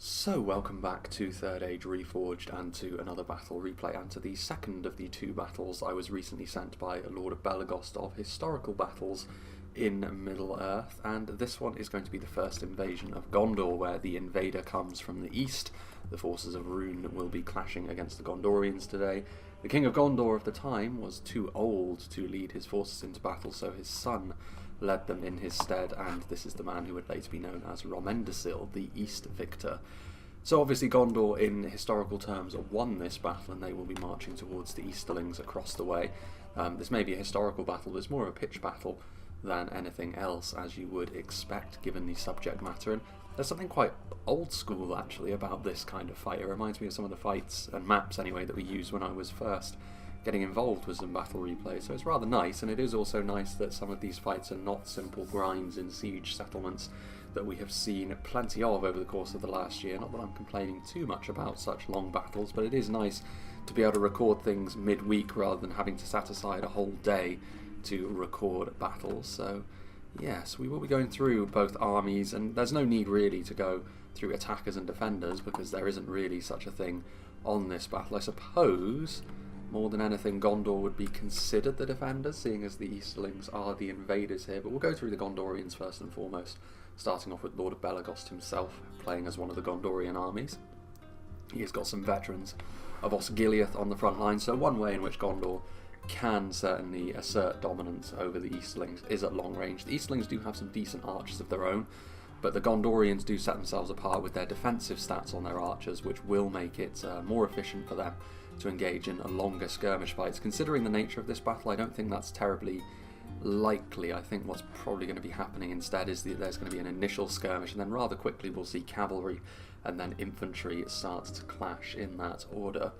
So welcome back to Third Age Reforged and to another battle replay and to the second of the two battles I was recently sent by Lord of Belagost of historical battles in Middle-earth, and this one is going to be the first invasion of Gondor, where the invader comes from the east. The forces of Rhun will be clashing against the Gondorians today. The King of Gondor of the time was too old to lead his forces into battle, so his son led them in his stead, and this is the man who would later be known as Romendasil, the East Victor. So obviously Gondor in historical terms won this battle, and they will be marching towards the Easterlings across the way. This may be a historical battle, but it's more of a pitch battle than anything else, as you would expect given the subject matter. And there's something quite old school actually about this kind of fight. It reminds me of some of the fights and maps anyway that we used when I was first getting involved with some battle replay, so it's rather nice. And it is also nice that some of these fights are not simple grinds in siege settlements that we have seen plenty of over the course of the last year. Not that I'm complaining too much about such long battles, but it is nice to be able to record things midweek rather than having to set aside a whole day to record battles. So yes, we will be going through both armies, and there's no need really to go through attackers and defenders because there isn't really such a thing on this battle. I suppose more than anything Gondor would be considered the defenders, seeing as the Easterlings are the invaders here, but we'll go through the Gondorians first and foremost, starting off with Lord of Belagost himself playing as one of the Gondorian armies. He has got some veterans of Osgiliath on the front line, so one way in which Gondor can certainly assert dominance over the Easterlings is at long range. The Easterlings do have some decent archers of their own, but the Gondorians do set themselves apart with their defensive stats on their archers, which will make it more efficient for them to engage in a longer skirmish fights. Considering the nature of this battle, I don't think that's terribly likely. I think what's probably going to be happening instead is that there's going to be an initial skirmish, and then rather quickly we'll see cavalry and then infantry start to clash in that order.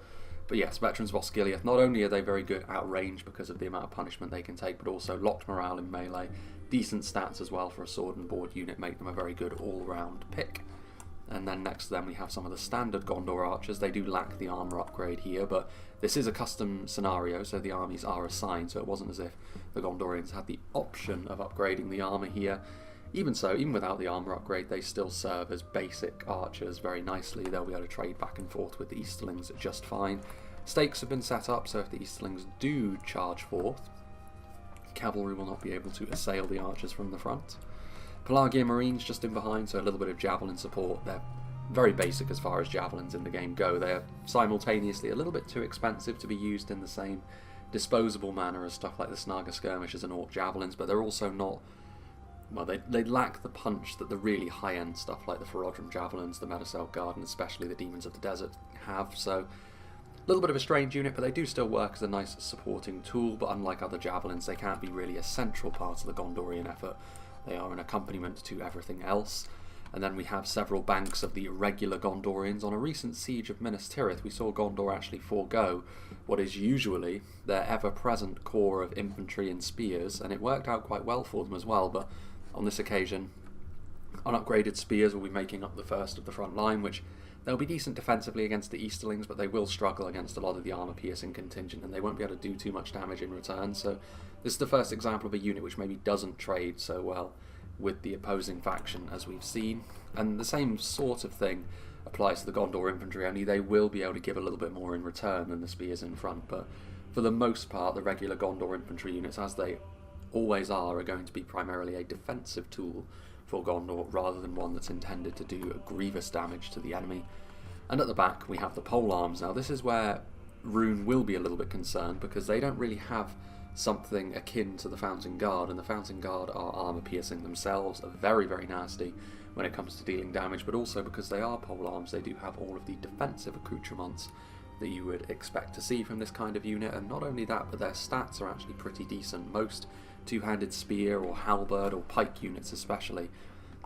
But yes, veterans of Osgiliath, not only are they very good at range because of the amount of punishment they can take, but also locked morale in melee, decent stats as well for a sword and board unit, make them a very good all-round pick. And then next to them we have some of the standard Gondor archers. They do lack the armour upgrade here, but this is a custom scenario, so the armies are assigned, so it wasn't as if the Gondorians had the option of upgrading the armour here. Even so, even without the armour upgrade, they still serve as basic archers very nicely. They'll be able to trade back and forth with the Easterlings just fine. Stakes have been set up, so if the Easterlings do charge forth, cavalry will not be able to assail the archers from the front. Pelagian Marines just in behind, so a little bit of javelin support. They're very basic as far as javelins in the game go. They're simultaneously a little bit too expensive to be used in the same disposable manner as stuff like the Snaga Skirmishers and Orc Javelins, but they're also not, well, they lack the punch that the really high-end stuff like the Reforged Javelins, the Medicel Guard, and especially the Demons of the Desert have. So a little bit of a strange unit, but they do still work as a nice supporting tool. But unlike other javelins, they can't be really a central part of the Gondorian effort. They are an accompaniment to everything else. And then we have several banks of the regular Gondorians. On a recent siege of Minas Tirith, we saw Gondor actually forego what is usually their ever-present core of infantry and spears, and it worked out quite well for them as well. But on this occasion, unupgraded spears will be making up the first of the front line, which they'll be decent defensively against the Easterlings, but they will struggle against a lot of the armour-piercing contingent, and they won't be able to do too much damage in return. So this is the first example of a unit which maybe doesn't trade so well with the opposing faction, as we've seen. And the same sort of thing applies to the Gondor infantry, only they will be able to give a little bit more in return than the spears in front. But for the most part, the regular Gondor infantry units, as they always are going to be primarily a defensive tool for Gondor, rather than one that's intended to do grievous damage to the enemy. And at the back we have the polearms. Now this is where Rhun will be a little bit concerned, because they don't really have something akin to the Fountain Guard, and the Fountain Guard are armour piercing themselves, are very, very nasty when it comes to dealing damage, but also because they are polearms, they do have all of the defensive accoutrements that you would expect to see from this kind of unit. And not only that, but their stats are actually pretty decent. Most two-handed spear or halberd or pike units especially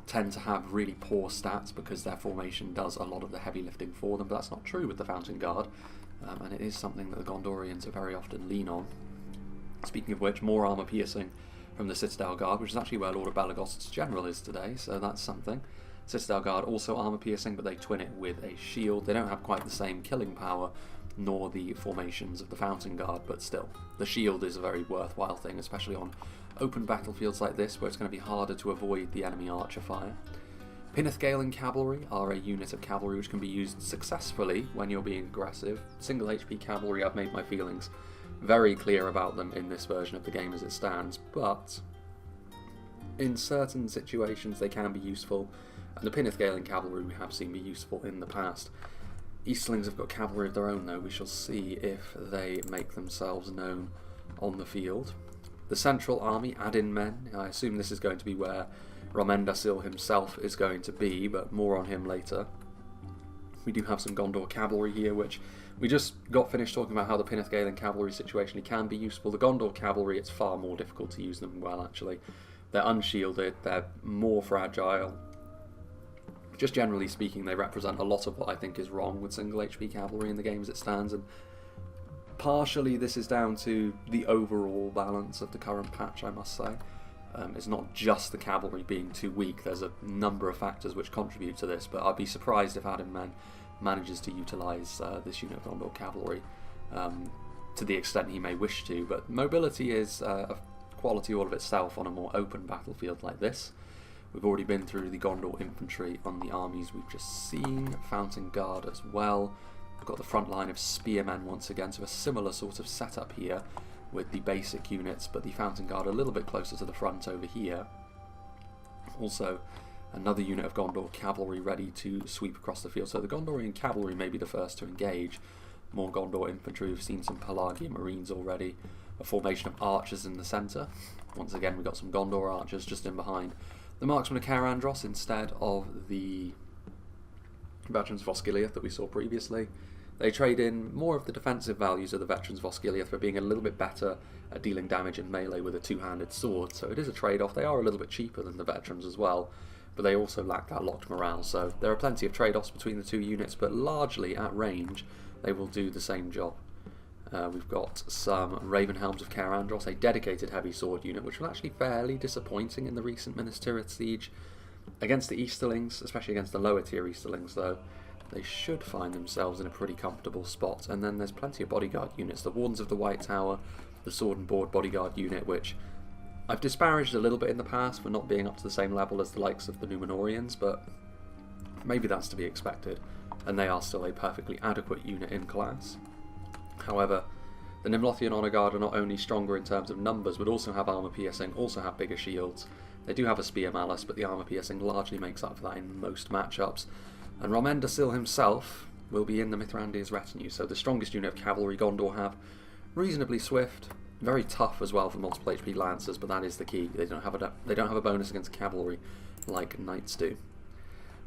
tend to have really poor stats because their formation does a lot of the heavy lifting for them, but that's not true with the Fountain Guard, and it is something that the Gondorians are very often lean on. Speaking of which, more armour piercing from the Citadel Guard, which is actually where Lord of Belagost's general is today, so that's something. Citadel Guard also armour piercing, but they twin it with a shield. They don't have quite the same killing power nor the formations of the Fountain Guard, but still, the shield is a very worthwhile thing, especially on open battlefields like this, where it's going to be harder to avoid the enemy archer fire. Pinithgalen cavalry are a unit of cavalry which can be used successfully when you're being aggressive. Single HP cavalry, I've made my feelings very clear about them in this version of the game as it stands, but in certain situations they can be useful, and the Pinithgalen cavalry we have seen be useful in the past. Eastlings have got cavalry of their own though. We shall see if they make themselves known on the field. The central army, add-in men. I assume this is going to be where Rhun himself is going to be, but more on him later. We do have some Gondor cavalry here, which we just got finished talking about how the Pinithgalen cavalry situationally can be useful. The Gondor cavalry, it's far more difficult to use them well, actually. They're unshielded, they're more fragile. Just generally speaking, they represent a lot of what I think is wrong with single HP cavalry in the game as it stands, and partially this is down to the overall balance of the current patch, I must say. It's not just the cavalry being too weak, there's a number of factors which contribute to this, but I'd be surprised if Adam Man manages to utilise this unit of Gondor cavalry to the extent he may wish to, but mobility is a quality all of itself on a more open battlefield like this. We've already been through the Gondor infantry on the armies we've just seen, Fountain Guard as well. We've got the front line of spearmen once again, so a similar sort of setup here with the basic units, but the Fountain Guard a little bit closer to the front over here. Also, another unit of Gondor cavalry ready to sweep across the field. So the Gondorian cavalry may be the first to engage. More Gondor infantry, we've seen some Pelagian Marines already. A formation of archers in the centre. Once again, we've got some Gondor archers just in behind the Marksmen of Caer instead of the Veterans of Osgiliath that we saw previously. They trade in more of the defensive values of the Veterans of Osgiliath for being a little bit better at dealing damage in melee with a two-handed sword, so it is a trade-off. They are a little bit cheaper than the Veterans as well, but they also lack that locked morale, so there are plenty of trade-offs between the two units, but largely at range they will do the same job. We've got some Ravenhelms of Caer, a dedicated heavy sword unit, which was actually fairly disappointing in the recent Minas Tirith siege. Against the Easterlings, especially against the lower tier Easterlings though, they should find themselves in a pretty comfortable spot. And then there's plenty of bodyguard units. The Wardens of the White Tower, the Sword and Board bodyguard unit, which I've disparaged a little bit in the past for not being up to the same level as the likes of the Númenóreans, but maybe that's to be expected, and they are still a perfectly adequate unit in class. However, the Nimlothian Honour Guard are not only stronger in terms of numbers, but also have armour piercing, also have bigger shields. They do have a spear malice, but the armour piercing largely makes up for that in most matchups. And Rhun himself will be in the Mithrandir's retinue, so the strongest unit of cavalry Gondor have. Reasonably swift, very tough as well for multiple HP lancers, but that is the key. They don't have a bonus against cavalry like knights do.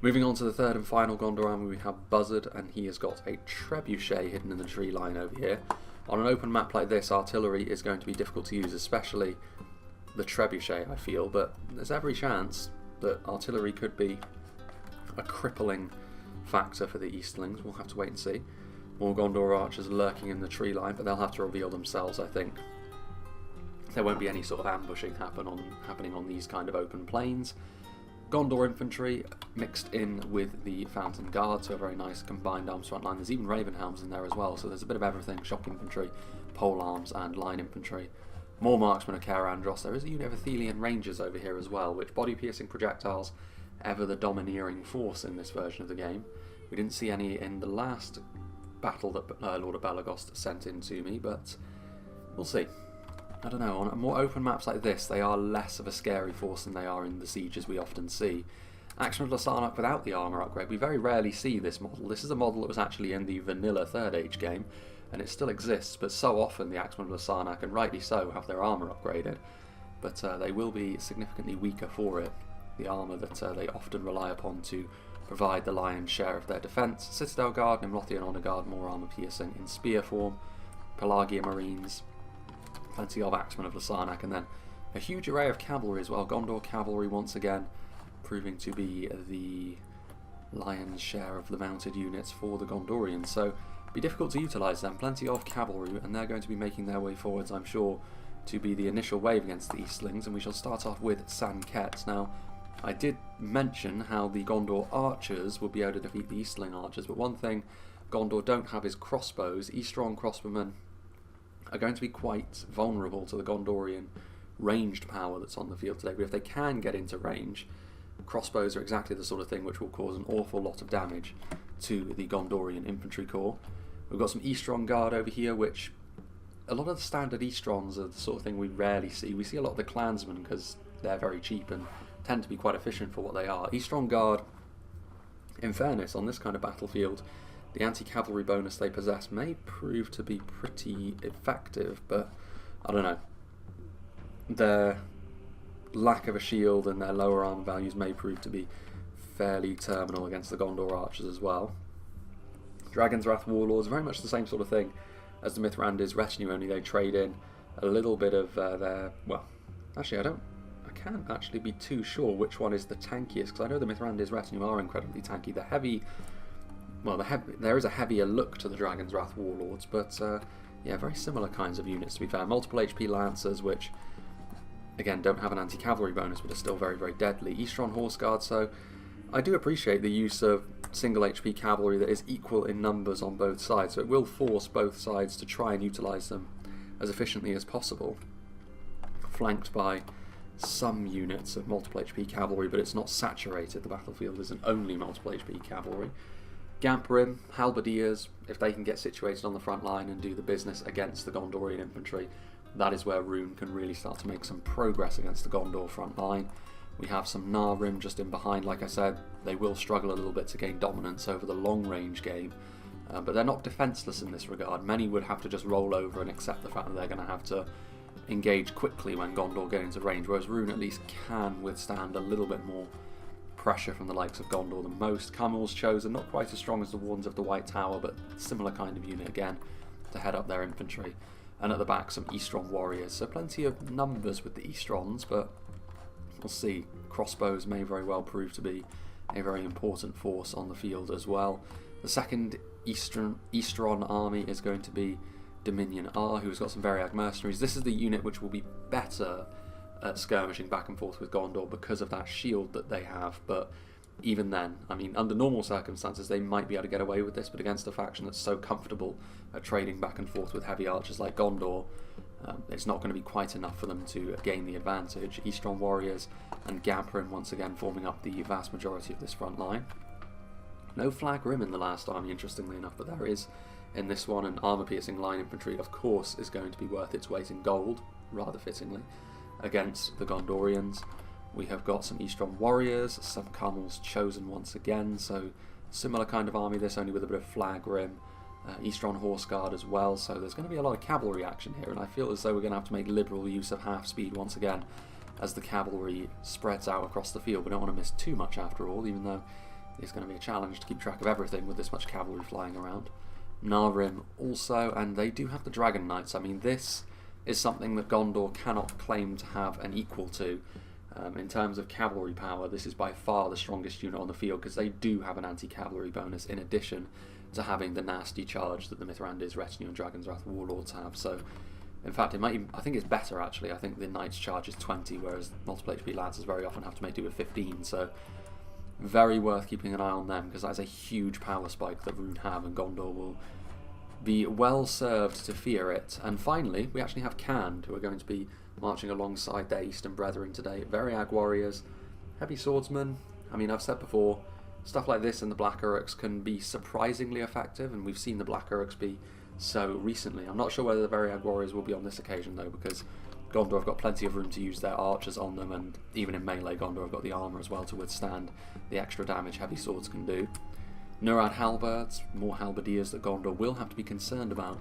Moving on to the third and final Gondor army, we have Buzzard, and he has got a trebuchet hidden in the tree line over here. On an open map like this, artillery is going to be difficult to use, especially the trebuchet, I feel, but there's every chance that artillery could be a crippling factor for the Eastlings. We'll have to wait and see. More Gondor archers lurking in the tree line, but they'll have to reveal themselves, I think. There won't be any sort of ambushing happening on these kind of open plains. Gondor infantry mixed in with the Fountain Guard, so a very nice combined arms front line. There's even Ravenhelms in there as well, so there's a bit of everything: shock infantry, pole arms, and line infantry. More Marksmen of Caer. There is a unit of Athelian Rangers over here as well, which body-piercing projectiles, ever the domineering force in this version of the game. We didn't see any in the last battle that Lord of Belagost sent in to me, but we'll see. I don't know, on more open maps like this, they are less of a scary force than they are in the sieges we often see. Axemen of Lasarnak without the armour upgrade, we very rarely see this model. This is a model that was actually in the vanilla Third Age game, and it still exists, but so often the Axemen of Lasarnak, and rightly so, have their armour upgraded, but they will be significantly weaker for it. The armour that they often rely upon to provide the lion's share of their defence. Citadel Guard, Nimlothian Honour Guard, more armour piercing in spear form, Pelagian Marines, plenty of Axemen of Lasarnak, and then a huge array of cavalry as well. Gondor cavalry once again proving to be the lion's share of the mounted units for the Gondorians, so it'd be difficult to utilise them. Plenty of cavalry, and they're going to be making their way forwards, I'm sure, to be the initial wave against the Eastlings, and we shall start off with Sanket. Now, I did mention how the Gondor archers would be able to defeat the Eastling archers, but one thing Gondor don't have is crossbows. Eastrong crossbowmen are going to be quite vulnerable to the Gondorian ranged power that's on the field today, but if they can get into range, crossbows are exactly the sort of thing which will cause an awful lot of damage to the Gondorian infantry corps. We've got some Eastron Guard over here, which a lot of the standard Eastrons are the sort of thing we rarely see. We see a lot of the Clansmen because they're very cheap and tend to be quite efficient for what they are. Eastron Guard, in fairness, on this kind of battlefield, the anti-cavalry bonus they possess may prove to be pretty effective, but I don't know. Their lack of a shield and their lower armor values may prove to be fairly terminal against the Gondor archers as well. Dragon's Wrath Warlords, very much the same sort of thing as the Mithrandir's retinue, only they trade in a little bit of their... Well, actually I can't actually be too sure which one is the tankiest, because I know the Mithrandir's retinue are incredibly tanky. The heavy... Well, there is a heavier look to the Dragon's Wrath Warlords, but yeah, very similar kinds of units to be fair. Multiple HP Lancers, which again don't have an anti-cavalry bonus but are still very, very deadly. Eastron Horse Guard, so I do appreciate the use of single HP cavalry that is equal in numbers on both sides, so it will force both sides to try and utilise them as efficiently as possible. Flanked by some units of multiple HP cavalry, but it's not saturated. The battlefield isn't only multiple HP cavalry. Gamprim, Halberdiers, if they can get situated on the front line and do the business against the Gondorian infantry, that is where Rhun can really start to make some progress against the Gondor front line. We have some Narim just in behind. Like I said, they will struggle a little bit to gain dominance over the long-range game, but they're not defenceless in this regard. Many would have to just roll over and accept the fact that they're going to have to engage quickly when Gondor get into range, whereas Rhun at least can withstand a little bit more pressure from the likes of Gondor than most. Camels Chosen, not quite as strong as the Wardens of the White Tower, but similar kind of unit again to head up their infantry. And at the back, some Eastron warriors. So plenty of numbers with the Eastrons, but we'll see. Crossbows may very well prove to be a very important force on the field as well. The second Eastron army is going to be Dominion R, who's got some Variag mercenaries. This is the unit which will be better at skirmishing back and forth with Gondor because of that shield that they have, but even then, I mean, under normal circumstances they might be able to get away with this, but against a faction that's so comfortable at trading back and forth with heavy archers like Gondor, it's not going to be quite enough for them to gain the advantage. Eastron warriors and Gamprin once again forming up the vast majority of this front line. No flag rim in the last army, interestingly enough, but there is in this one, and armour-piercing line infantry, of course, is going to be worth its weight in gold, rather fittingly, against the Gondorians. We have got some Eastron warriors, some Camels Chosen once again, so similar kind of army, this only with a bit of flag rim. Eastron Horse Guard as well, so there's going to be a lot of cavalry action here, and I feel as though we're going to have to make liberal use of half speed once again as the cavalry spreads out across the field. We don't want to miss too much after all, even though it's going to be a challenge to keep track of everything with this much cavalry flying around. Narim also, and they do have the Dragon Knights. I mean, this is something that Gondor cannot claim to have an equal to. In terms of cavalry power, this is by far the strongest unit on the field because they do have an anti-cavalry bonus in addition to having the nasty charge that the Mithrandir's retinue and Dragon's Wrath warlords have. So, in fact, it might even, I think it's better actually. I think the Knight's charge is 20, whereas multiple HP Lancers very often have to make do with 15. So, very worth keeping an eye on them because that's a huge power spike that Rhun have, and Gondor will be well served to fear it. And finally, we actually have Khand, who are going to be marching alongside their Eastern brethren today. Variag warriors, heavy swordsmen. I mean, I've said before, stuff like this in the Black Uruks can be surprisingly effective, and we've seen the Black Uruks be so recently. I'm not sure whether the Variag warriors will be on this occasion though, because Gondor have got plenty of room to use their archers on them, and even in melee Gondor have got the armour as well to withstand the extra damage heavy swords can do. Nurad halberds, more halberdiers that Gondor will have to be concerned about.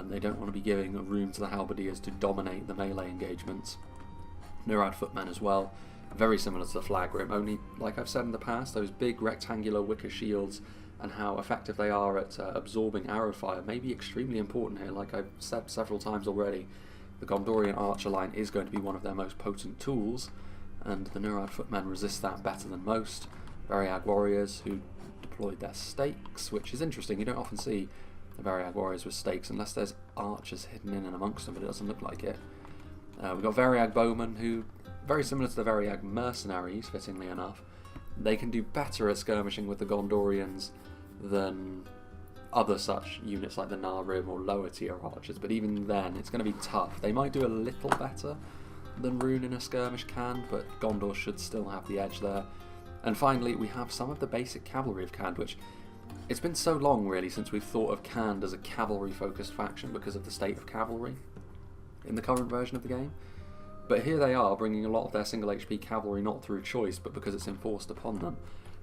They don't want to be giving room to the halberdiers to dominate the melee engagements. Nurad footmen as well, very similar to the flag rim, only, like I've said in the past, those big rectangular wicker shields and how effective they are at absorbing arrow fire may be extremely important here. Like I've said several times already, the Gondorian archer line is going to be one of their most potent tools, and the Nurad footmen resist that better than most. Variag warriors who deployed their stakes, which is interesting. You don't often see the Variag warriors with stakes unless there's archers hidden in and amongst them, but it doesn't look like it. We've got Variag bowmen who, very similar to the Variag mercenaries, fittingly enough, they can do better at skirmishing with the Gondorians than other such units like the Narim or lower tier archers, but even then it's going to be tough. They might do a little better than Rhun in a skirmish can, but Gondor should still have the edge there. And finally, we have some of the basic cavalry of Khand, which it's been so long really since we've thought of Khand as a cavalry-focused faction because of the state of cavalry in the current version of the game. But here they are, bringing a lot of their single HP cavalry not through choice, but because it's enforced upon them.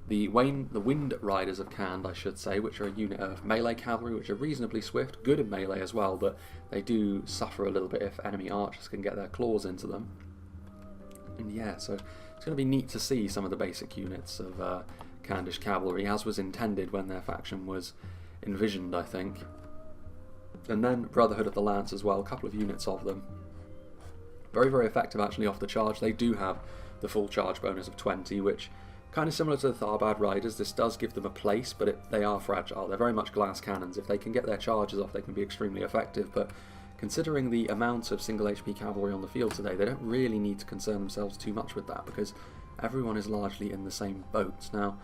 The Wind Riders of Khand, I should say, which are a unit of melee cavalry, which are reasonably swift, good in melee as well, but they do suffer a little bit if enemy archers can get their claws into them. And yeah, so it's going to be neat to see some of the basic units of Khandish cavalry, as was intended when their faction was envisioned, I think. And then Brotherhood of the Lance as well, a couple of units of them. Very, very effective actually off the charge. They do have the full charge bonus of 20, which, kind of similar to the Tharbad Riders, this does give them a place, but they are fragile. They're very much glass cannons. If they can get their charges off, they can be extremely effective, but considering the amount of single HP cavalry on the field today, they don't really need to concern themselves too much with that, because everyone is largely in the same boat. Now,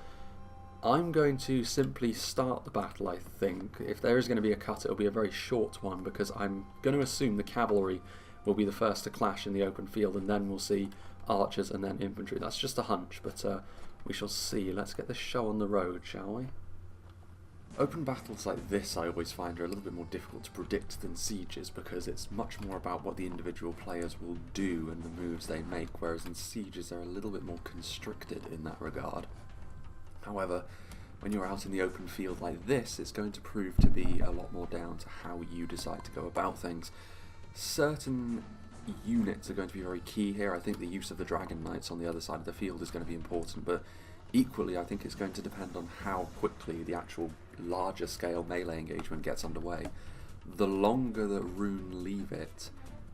I'm going to simply start the battle, I think. If there is going to be a cut, it'll be a very short one, because I'm going to assume the cavalry will be the first to clash in the open field, and then we'll see archers and then infantry. That's just a hunch, but we shall see. Let's get this show on the road, shall we? Open battles like this I always find are a little bit more difficult to predict than sieges, because it's much more about what the individual players will do and the moves they make, whereas in sieges they're a little bit more constricted in that regard. However, when you're out in the open field like this, it's going to prove to be a lot more down to how you decide to go about things. Certain units are going to be very key here. I think the use of the Dragon Knights on the other side of the field is going to be important, but equally I think it's going to depend on how quickly the actual larger scale melee engagement gets underway. The longer that Rhun leave it,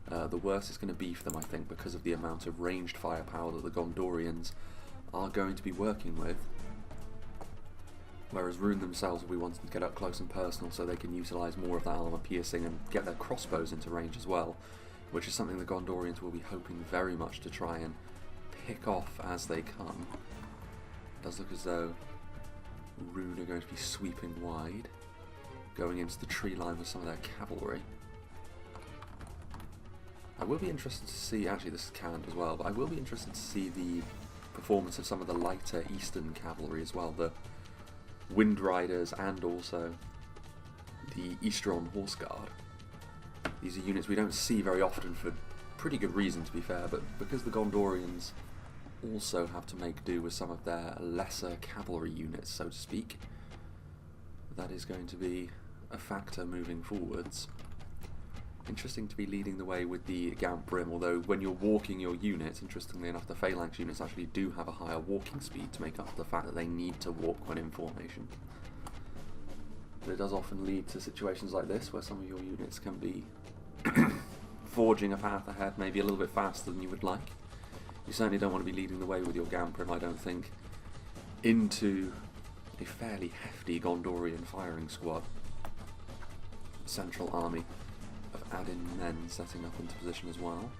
the worse it's going to be for them, I think, because of the amount of ranged firepower that the Gondorians are going to be working with. Whereas Rhun themselves will be wanting to get up close and personal so they can utilise more of that armour piercing and get their crossbows into range as well, which is something the Gondorians will be hoping very much to try and pick off as they come. It does look as though Rhun are going to be sweeping wide, going into the tree line with some of their cavalry. I will be interested to see, actually this is canned as well, but I will be interested to see the performance of some of the lighter eastern cavalry as well, the Wind Riders and also the Eastron Horse Guard. These are units we don't see very often for pretty good reason, to be fair, but because the Gondorians also have to make do with some of their lesser cavalry units, so to speak, that is going to be a factor moving forwards. Interesting to be leading the way with the Gaunt Brim, although when you're walking your units, interestingly enough, the Phalanx units actually do have a higher walking speed to make up for the fact that they need to walk when in formation. But it does often lead to situations like this, where some of your units can be forging a path ahead, maybe a little bit faster than you would like. You certainly don't want to be leading the way with your Gaunt Brim, I don't think, into a fairly hefty Gondorian firing squad. Central army of add-in men setting up into position as well.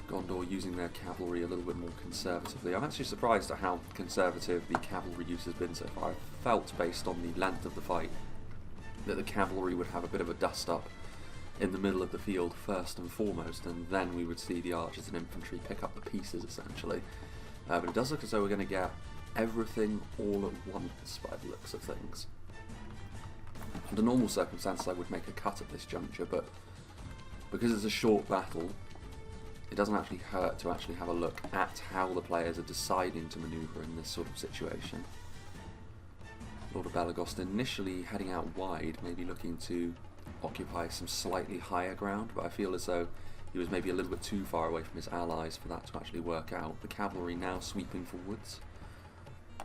Gondor using their cavalry a little bit more conservatively. I'm actually surprised at how conservative the cavalry use has been so far. I felt, based on the length of the fight, that the cavalry would have a bit of a dust-up in the middle of the field first and foremost, and then we would see the archers and infantry pick up the pieces, essentially. But it does look as though we're going to get everything all at once by the looks of things. Under normal circumstances I would make a cut at this juncture, but because it's a short battle, it doesn't actually hurt to actually have a look at how the players are deciding to manoeuvre in this sort of situation. Lord of Belagost initially heading out wide, maybe looking to occupy some slightly higher ground, but I feel as though he was maybe a little bit too far away from his allies for that to actually work out. The cavalry now sweeping forwards.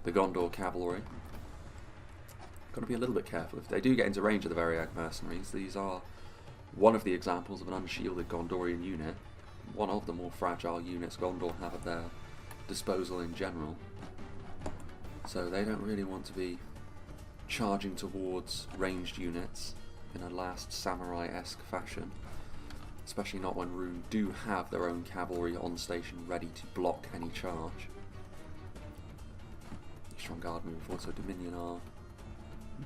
The Gondor cavalry. Got to be a little bit careful. If they do get into range of the Variag mercenaries, these are one of the examples of an unshielded Gondorian unit, one of the more fragile units Gondor have at their disposal in general. So they don't really want to be charging towards ranged units in a last samurai-esque fashion, especially not when Rhun do have their own cavalry on station ready to block any charge. Strong Guard moving forward, so Dominion are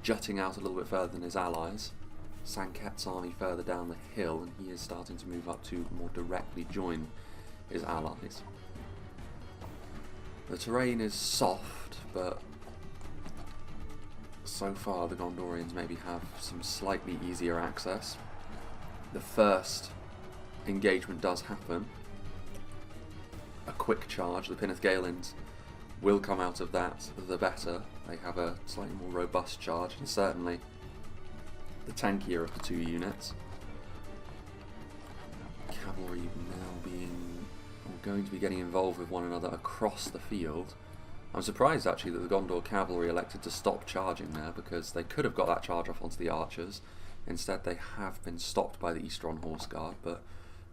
jutting out a little bit further than his allies. Sanket's army further down the hill, and he is starting to move up to more directly join his allies. The terrain is soft, but so far the Gondorians maybe have some slightly easier access. The first engagement does happen. A quick charge. The Pinethgalins will come out of that the better. They have a slightly more robust charge, and certainly the tankier of the two units. Cavalry now going to be getting involved with one another across the field. I'm surprised actually that the Gondor cavalry elected to stop charging there, because they could have got that charge off onto the archers. Instead they have been stopped by the Eastron Horse Guard, but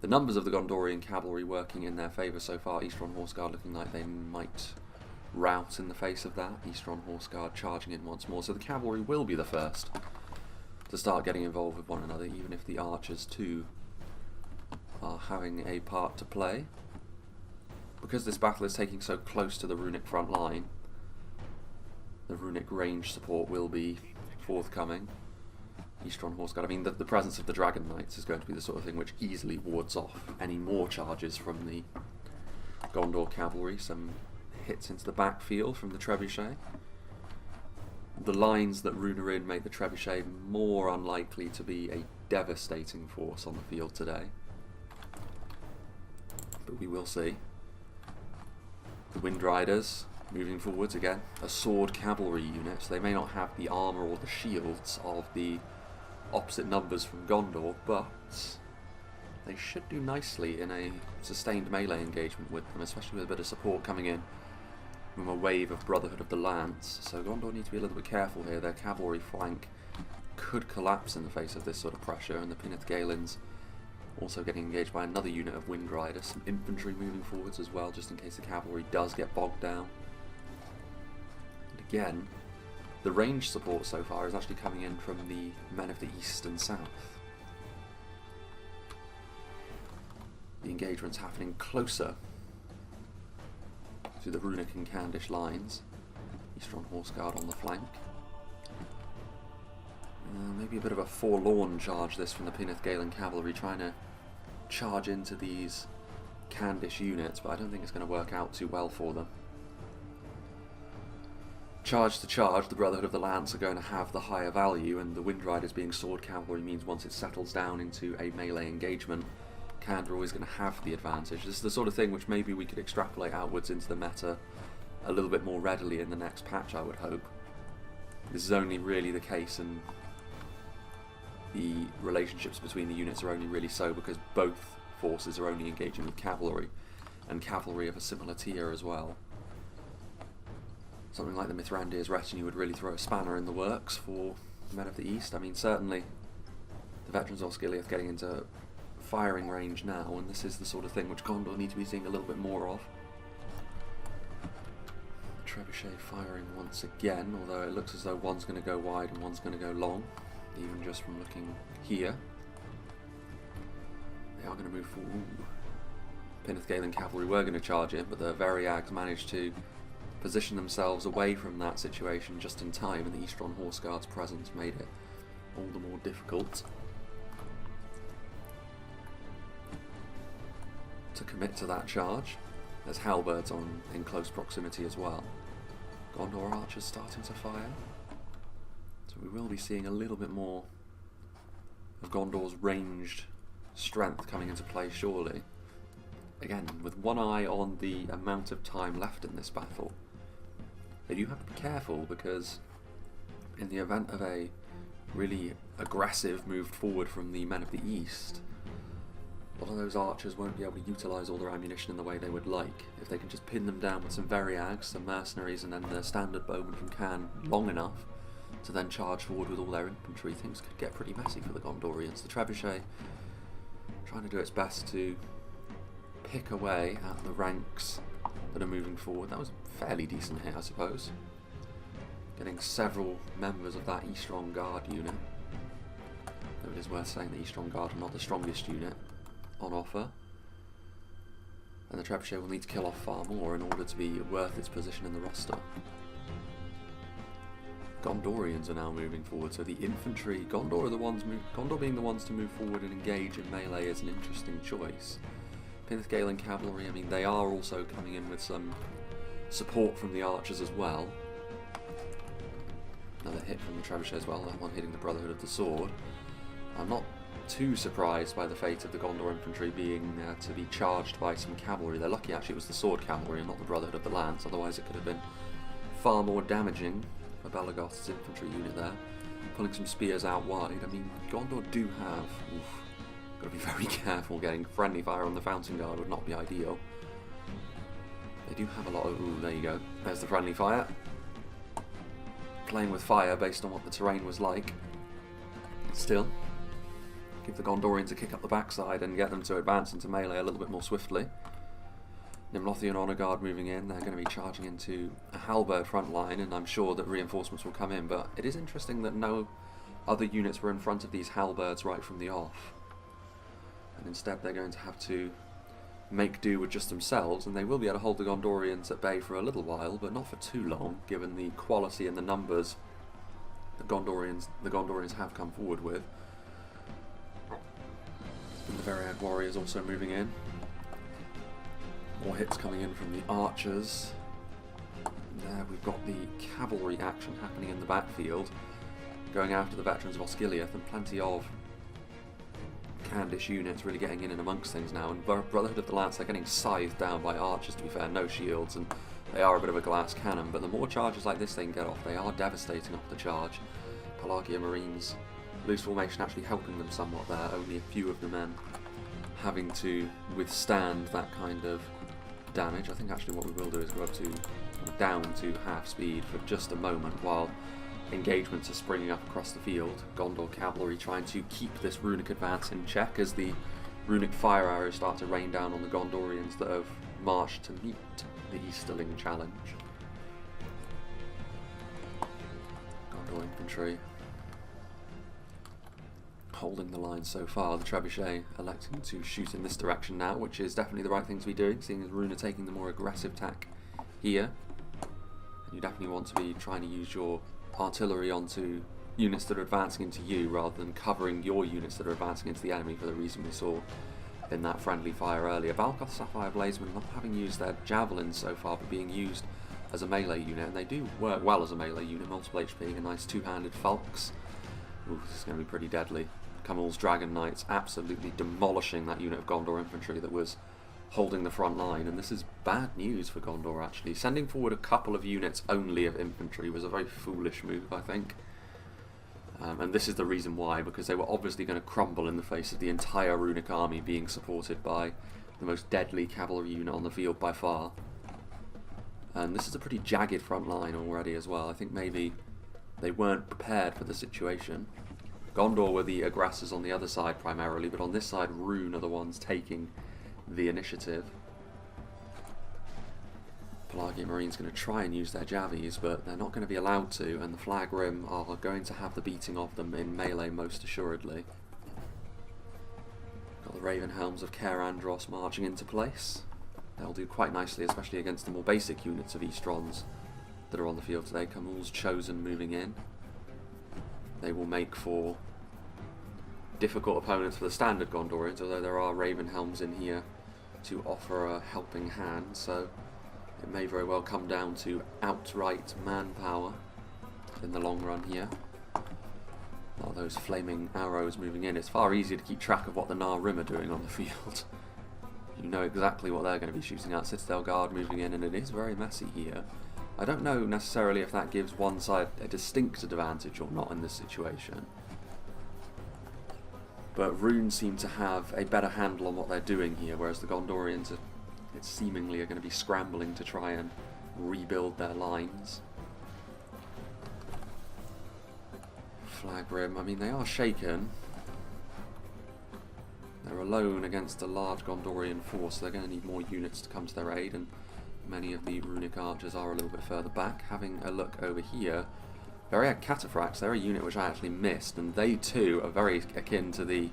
the numbers of the Gondorian cavalry working in their favour so far. Eastron Horse Guard looking like they might rout in the face of that. Eastron Horse Guard charging in once more, so the cavalry will be the first to start getting involved with one another, even if the archers too are having a part to play. Because this battle is taking so close to the runic front line, the runic range support will be forthcoming. Eastron Horse Guard, I mean, the presence of the Dragon Knights is going to be the sort of thing which easily wards off any more charges from the Gondor cavalry. Some hits into the backfield from the trebuchet. The lines that Rhun are in make the trebuchet more unlikely to be a devastating force on the field today. But we will see. The Wind Riders moving forwards again, a sword cavalry unit, so they may not have the armour or the shields of the opposite numbers from Gondor, but they should do nicely in a sustained melee engagement with them, especially with a bit of support coming in from a wave of Brotherhood of the Lance. So Gondor need to be a little bit careful here. Their cavalry flank could collapse in the face of this sort of pressure, and the Pinethgalins also getting engaged by another unit of Wind Riders. Some infantry moving forwards as well, just in case the cavalry does get bogged down. And again, the range support so far is actually coming in from the men of the east and south. The engagement's happening closer to the Runic and Candish lines. Eastron Horse Guard on the flank. Maybe a bit of a forlorn charge this from the Pinethgalin cavalry, trying to charge into these Candish units, but I don't think it's going to work out too well for them. Charge to charge, the Brotherhood of the Lance are going to have the higher value, and the Wind Riders being sword cavalry means once it settles down into a melee engagement, Khand are always going to have the advantage. This is the sort of thing which maybe we could extrapolate outwards into the meta a little bit more readily in the next patch, I would hope. This is only really the case, and the relationships between the units are only really so because both forces are only engaging with cavalry, and cavalry of a similar tier as well. Something like the Mithrandir's retinue would really throw a spanner in the works for the men of the East. I mean, certainly the veterans of Osgiliath getting into firing range now, and this is the sort of thing which Gondor need to be seeing a little bit more of. Trebuchet firing once again, although it looks as though one's going to go wide and one's going to go long, even just from looking here. They are going to move forward. Pinethgalin cavalry were going to charge in, but the Variags managed to position themselves away from that situation just in time, and the Eastron Horse Guard's presence made it all the more difficult to commit to that charge. There's halberds in close proximity as well. Gondor archers starting to fire, so we will be seeing a little bit more of Gondor's ranged strength coming into play surely. Again, with one eye on the amount of time left in this battle, they do have to be careful, because in the event of a really aggressive move forward from the men of the East, a lot of those archers won't be able to utilise all their ammunition in the way they would like. If they can just pin them down with some Variags, some mercenaries, and then the standard bowmen from Khand long enough to then charge forward with all their infantry, things could get pretty messy for the Gondorians. The trebuchet trying to do its best to pick away at the ranks that are moving forward. That was a fairly decent hit, I suppose. Getting several members of that Eastron Guard unit. Though it is worth saying the Eastron Guard are not the strongest unit on offer. And the trebuchet will need to kill off far more in order to be worth its position in the roster. Gondorians are now moving forward, so the infantry, Gondor being the ones to move forward and engage in melee is an interesting choice. Pinethgalin cavalry, I mean, they are also coming in with some support from the archers as well. Another hit from the trebuchet as well, that one hitting the Brotherhood of the Sword. I'm not too surprised by the fate of the Gondor infantry being to be charged by some cavalry. They're lucky actually it was the sword cavalry and not the Brotherhood of the Lance, otherwise it could have been far more damaging for Belagost's infantry unit there. Pulling some spears out wide. I mean, Gondor do have... got to be very careful. Getting friendly fire on the Fountain Guard would not be ideal. They do have a lot of... Ooh, there you go. There's the friendly fire. Playing with fire based on what the terrain was like. Still, give the Gondorians a kick up the backside and get them to advance into melee a little bit more swiftly. Nimlothian Honour Guard moving in. They're going to be charging into a halberd front line, and I'm sure that reinforcements will come in, but it is interesting that no other units were in front of these halberds right from the off. And instead they're going to have to make do with just themselves, and they will be able to hold the Gondorians at bay for a little while, but not for too long, given the quality and the numbers the Gondorians have come forward with. And the Variad Warriors also moving in. More hits coming in from the archers. There we've got the cavalry action happening in the backfield, going after the veterans of Osgiliath, and plenty of Candish units really getting in and amongst things now. And Brotherhood of the Lance, they're getting scythed down by archers, to be fair, no shields, and they are a bit of a glass cannon, but the more charges like this they can get off, they are devastating off the charge. Pelagia Marines, loose formation actually helping them somewhat there, only a few of the men having to withstand that kind of damage. I think actually what we will do is go up to down to half speed for just a moment while engagements are springing up across the field. Gondor cavalry trying to keep this runic advance in check as the runic fire arrows start to rain down on the Gondorians that have marched to meet the Easterling challenge. Gondor infantry holding the line so far. The trebuchet electing to shoot in this direction now, which is definitely the right thing to be doing, seeing as Rhun are taking the more aggressive tack here. And you definitely want to be trying to use your artillery onto units that are advancing into you rather than covering your units that are advancing into the enemy, for the reason we saw in that friendly fire earlier. Balgoth Sapphire Blazemen not having used their javelins so far, but being used as a melee unit, and they do work well as a melee unit, multiple HP, a nice two-handed Falx. Ooh, this is going to be pretty deadly. Camel's Dragon Knights absolutely demolishing that unit of Gondor infantry that was holding the front line, and this is bad news for Gondor actually. Sending forward a couple of units only of infantry was a very foolish move, I think. And this is the reason why, because they were obviously going to crumble in the face of the entire runic army being supported by the most deadly cavalry unit on the field by far. And this is a pretty jagged front line already as well. I think maybe they weren't prepared for the situation. Gondor were the aggressors on the other side primarily, but on this side Rhun are the ones taking the initiative. Pelagia Marine's going to try and use their javies, but they're not going to be allowed to, and the Flag Rim are going to have the beating of them in melee most assuredly. Got the Raven Helms of Caer Andros marching into place. They'll do quite nicely, especially against the more basic units of Eastrons that are on the field today. Camul's Chosen moving in. They will make for difficult opponents for the standard Gondorians, although there are Raven Helms in here to offer a helping hand, so it may very well come down to outright manpower in the long run here. All those flaming arrows moving in. It's far easier to keep track of what the Nar Rim are doing on the field. You know exactly what they're going to be shooting at. Citadel Guard moving in, and it is very messy here. I don't know necessarily if that gives one side a distinct advantage or not in this situation. But Rhun seem to have a better handle on what they're doing here, whereas the Gondorians seemingly are going to be scrambling to try and rebuild their lines. Flag Rim, I mean, they are shaken. They're alone against a large Gondorian force, so they're going to need more units to come to their aid, and many of the runic archers are a little bit further back. Having a look over here, Variad Cataphracts, they're a unit which I actually missed, and they too are very akin to the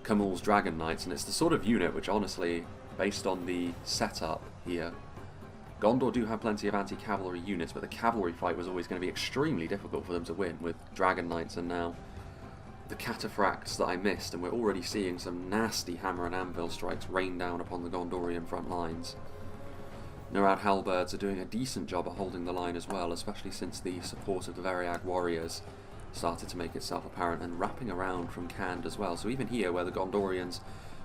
Camul's Dragon Knights, and it's the sort of unit which honestly, based on the setup here, Gondor do have plenty of anti-cavalry units, but the cavalry fight was always going to be extremely difficult for them to win, with Dragon Knights and now the Cataphracts that I missed, and we're already seeing some nasty hammer and anvil strikes rain down upon the Gondorian front lines. Narad Halberds are doing a decent job at holding the line as well, especially since the support of the Variag warriors started to make itself apparent, and wrapping around from Khand as well. So even here, where the Gondorians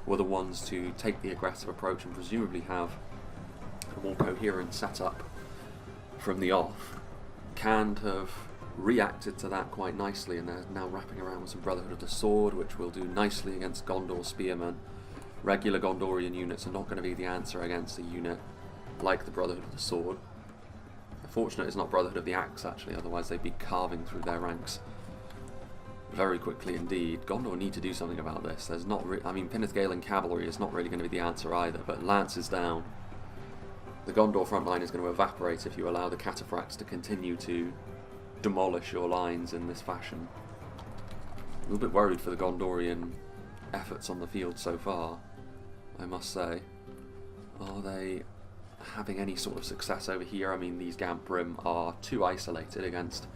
were the ones to take the aggressive approach and presumably have a more coherent setup from the off, Khand have reacted to that quite nicely, and they're now wrapping around with some Brotherhood of the Sword, which will do nicely against Gondor spearmen. Regular Gondorian units are not going to be the answer against a unit like the Brotherhood of the Sword. Fortunate it's not Brotherhood of the Axe, actually, otherwise they'd be carving through their ranks very quickly indeed. Gondor need to do something about this. There's not I mean, Pinnith cavalry is not really going to be the answer either, but Lance is down. The Gondor front line is going to evaporate if you allow the cataphracts to continue to demolish your lines in this fashion. A little bit worried for the Gondorian efforts on the field so far, I must say. Are they having any sort of success over here? I mean, these Gamprim are too isolated against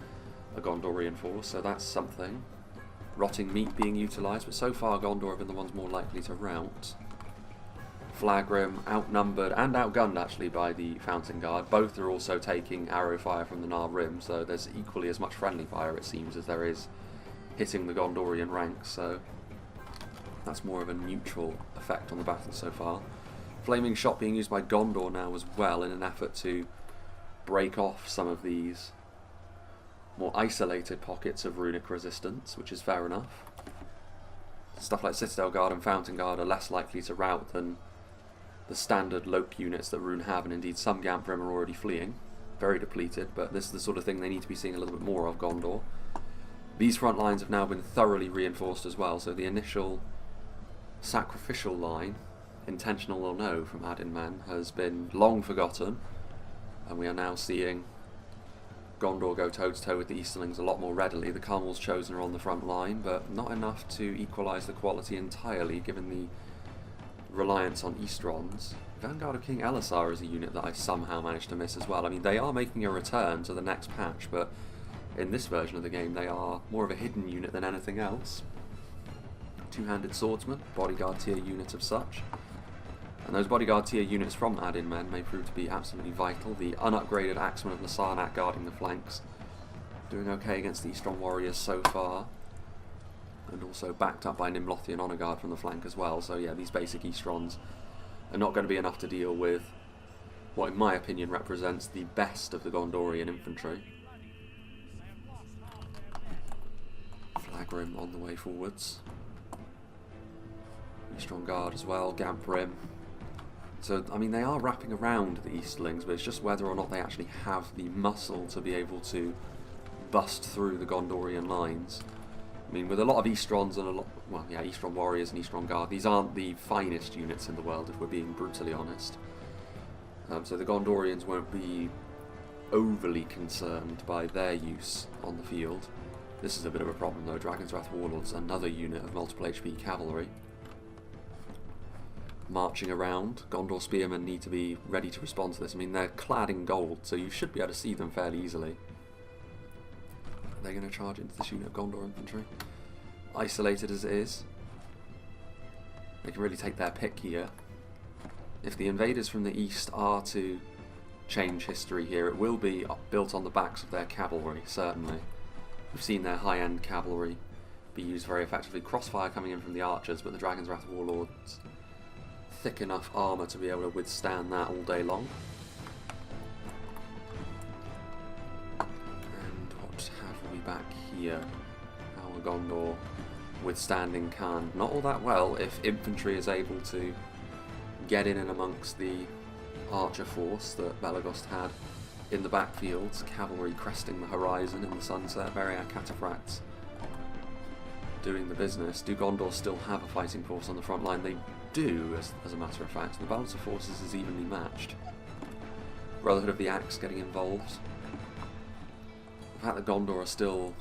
a Gondorian force, so that's something. Rotting meat being utilised, but so far Gondor have been the ones more likely to rout. Flagrim outnumbered and outgunned actually by the Fountain Guard. Both are also taking arrow fire from the Nar Rim, so there's equally as much friendly fire, it seems, as there is hitting the Gondorian ranks, so that's more of a neutral effect on the battle so far. Flaming Shot being used by Gondor now as well in an effort to break off some of these more isolated pockets of runic resistance, which is fair enough. Stuff like Citadel Guard and Fountain Guard are less likely to rout than the standard Lope units that Rhun have, and indeed some Gamprim are already fleeing. Very depleted, but this is the sort of thing they need to be seeing a little bit more of, Gondor. These front lines have now been thoroughly reinforced as well, so the initial sacrificial line, intentional or no, from Adinman has been long forgotten, and we are now seeing Gondor go toe-to-toe with the Easterlings a lot more readily. The Carmel's Chosen are on the front line, but not enough to equalise the quality entirely, given the reliance on Eastrons. Vanguard of King Elisar is a unit that I somehow managed to miss as well. I mean, they are making a return to the next patch, but in this version of the game they are more of a hidden unit than anything else. Two-handed swordsman, bodyguard tier unit of such. And those bodyguard tier units from Adinmen may prove to be absolutely vital. The unupgraded Axeman of Lasarnak guarding the flanks, doing okay against the Eastron warriors so far. And also backed up by Nimlothian Honor Guard from the flank as well. So yeah, these basic Eastrons are not going to be enough to deal with what in my opinion represents the best of the Gondorian infantry. Flagrim on the way forwards. Eastron Guard as well, Gamprim. So, I mean, they are wrapping around the Easterlings, but it's just whether or not they actually have the muscle to be able to bust through the Gondorian lines. I mean, with a lot of Eastrons and a lot, well, yeah, Eastron warriors and Eastron Guard, these aren't the finest units in the world, if we're being brutally honest. So the Gondorians won't be overly concerned by their use on the field. This is a bit of a problem, though. Dragon's Wrath Warlords, another unit of multiple HP cavalry. Marching around. Gondor spearmen need to be ready to respond to this. I mean, they're clad in gold, so you should be able to see them fairly easily. They're going to charge into this unit of Gondor infantry. Isolated as it is, they can really take their pick here. If the invaders from the east are to change history here, it will be built on the backs of their cavalry, certainly. We've seen their high-end cavalry be used very effectively. Crossfire coming in from the archers, but the Dragon's Wrath Warlords, thick enough armour to be able to withstand that all day long. And what have we back here? How are Gondor withstanding Khan? Not all that well if infantry is able to get in and amongst the archer force that Belagost had in the backfields. Cavalry cresting the horizon in the sunset. Variag cataphracts doing the business. Do Gondor still have a fighting force on the front line? They do, as a matter of fact. The balance of forces is evenly matched. Brotherhood of the Axe getting involved. The fact that Gondor are still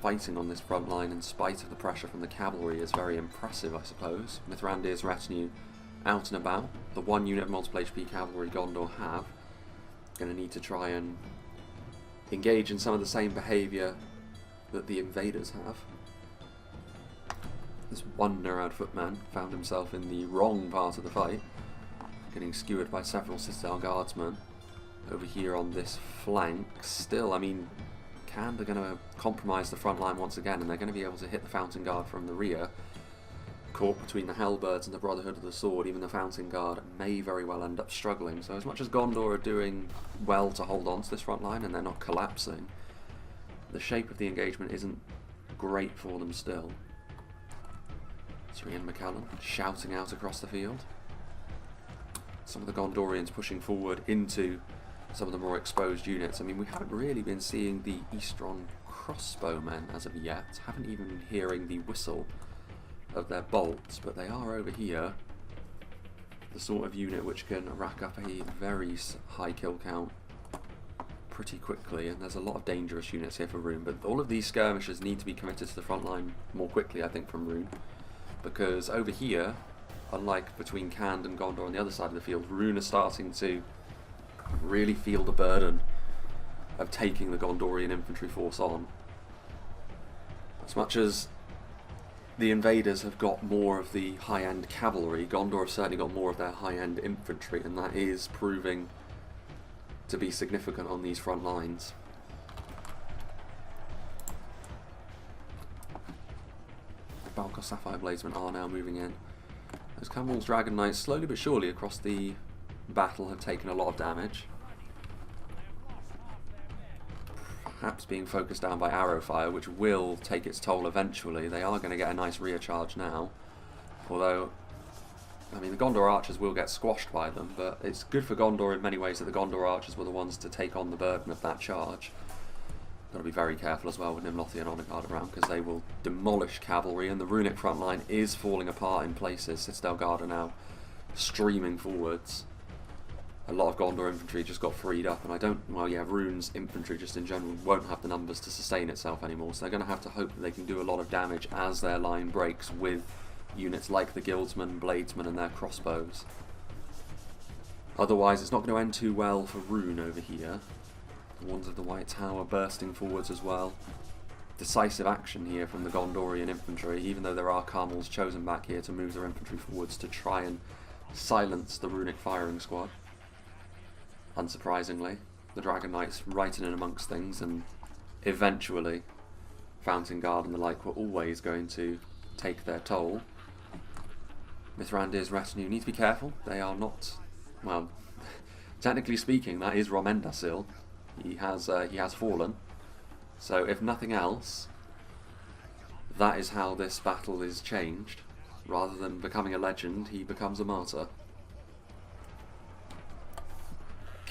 fighting on this front line in spite of the pressure from the cavalry is very impressive, I suppose. Mithrandir's retinue out and about. The one unit of multiple HP cavalry Gondor have going to need to try and engage in some of the same behaviour that the invaders have. This one Narad footman found himself in the wrong part of the fight. getting skewered by several Citadel Guardsmen over here on this flank. Still, I mean, they're going to compromise the front line once again, and they're going to be able to hit the Fountain Guard from the rear. Caught between the Hellbirds and the Brotherhood of the Sword, even the Fountain Guard may very well end up struggling. So as much as Gondor are doing well to hold on to this front line and they're not collapsing, the shape of the engagement isn't great for them still. It's Rhun McCallum shouting out across the field. Some of the Gondorians pushing forward into some of the more exposed units. I mean, we haven't really been seeing the Eastron crossbowmen as of yet. Haven't even been hearing the whistle of their bolts, but they are over here. The sort of unit which can rack up a very high kill count pretty quickly, and there's a lot of dangerous units here for Rhun, but all of these skirmishers need to be committed to the front line more quickly, I think, from Rhun, because over here, unlike between Khand and Gondor on the other side of the field, Rhun are starting to really feel the burden of taking the Gondorian infantry force on. As much as the invaders have got more of the high-end cavalry, Gondor have certainly got more of their high-end infantry, and that is proving to be significant on these front lines. The Balkor Sapphire Bladesmen are now moving in. Those Camel's Dragon Knights, slowly but surely across the battle, have taken a lot of damage. Perhaps being focused down by arrow fire, which will take its toll eventually. They are going to get a nice rear charge now. Although, I mean, the Gondor archers will get squashed by them, but it's good for Gondor in many ways that the Gondor archers were the ones to take on the burden of that charge. Got to be very careful as well with Nimlothian Honor Guard around, because they will demolish cavalry, and the runic front line is falling apart in places. Citadel Guard are now streaming forwards. A lot of Gondor infantry just got freed up, and Rhun's infantry just in general won't have the numbers to sustain itself anymore, so they're going to have to hope that they can do a lot of damage as their line breaks with units like the Guildsmen, Bladesmen and their crossbows. Otherwise it's not going to end too well for Rhun over here. The Wands of the White Tower bursting forwards as well. Decisive action here from the Gondorian infantry, even though there are Carmels chosen back here to move their infantry forwards to try and silence the runic firing squad. Unsurprisingly, the Dragon Knights right in and amongst things, and eventually Fountain Guard and the like were always going to take their toll. Mithrandir's retinue need to be careful. They are not, well, technically speaking, that is Romendasil. He has fallen. So if nothing else, that is how this battle is changed. Rather than becoming a legend, he becomes a martyr.